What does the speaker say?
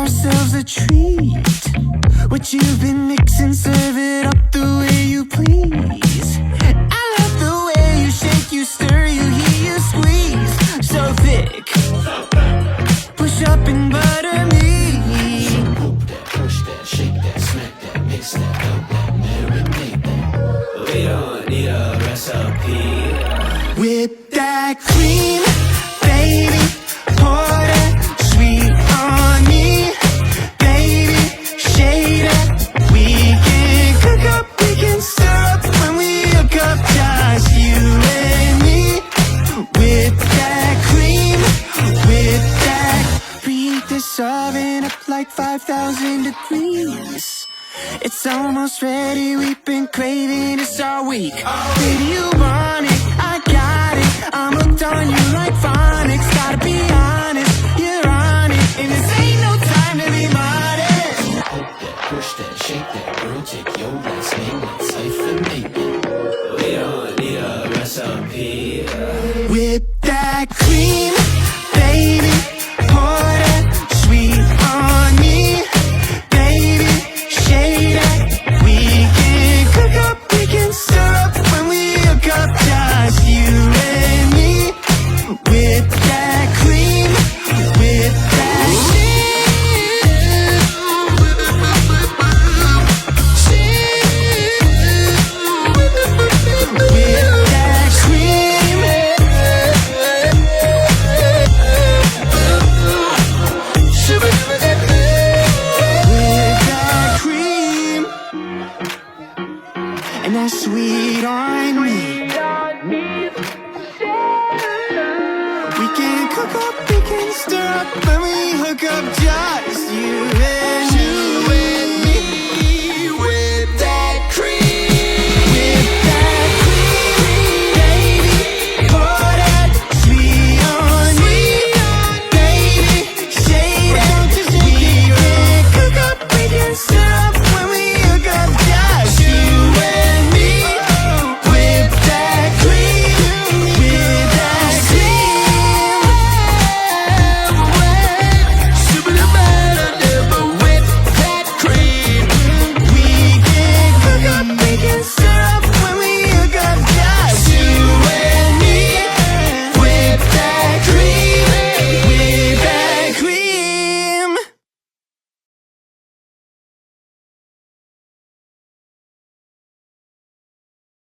ourselves a treat. What you've been mixing, serve it up the way you please. I love the way you shake, you stir, you heat, you squeeze. So thick, push up and butter me. Move that, push that, shake that, smack that, mix that, help that, marinate that. We don't need a recipe. Whip that cream, baby, pour that sweet on me. Baby, shade it, we can cook up, we can stir up when we hook up, just you and me. Whip that cream, whip that. Preheat this oven up like 5,000 degrees. It's almost ready, we've been craving this all week. Baby, you want it, I got it. I'm hooked on you like phonics. Gotta be honest, you're on it, and this ain't no time to be modest. Poke that, push that, shake that, girl, take your last name, let's hyphenate it. We don't need a recipe. Whip that cream, baby, pour that sweet on me. Baby, shade it, we can cook up, we can stir up when we hook up, just you and me. Whip that cream, whip that shit. Whip that cream. With that cream and that sweet on me. We can cook up, we can stir up when we hook up, just you and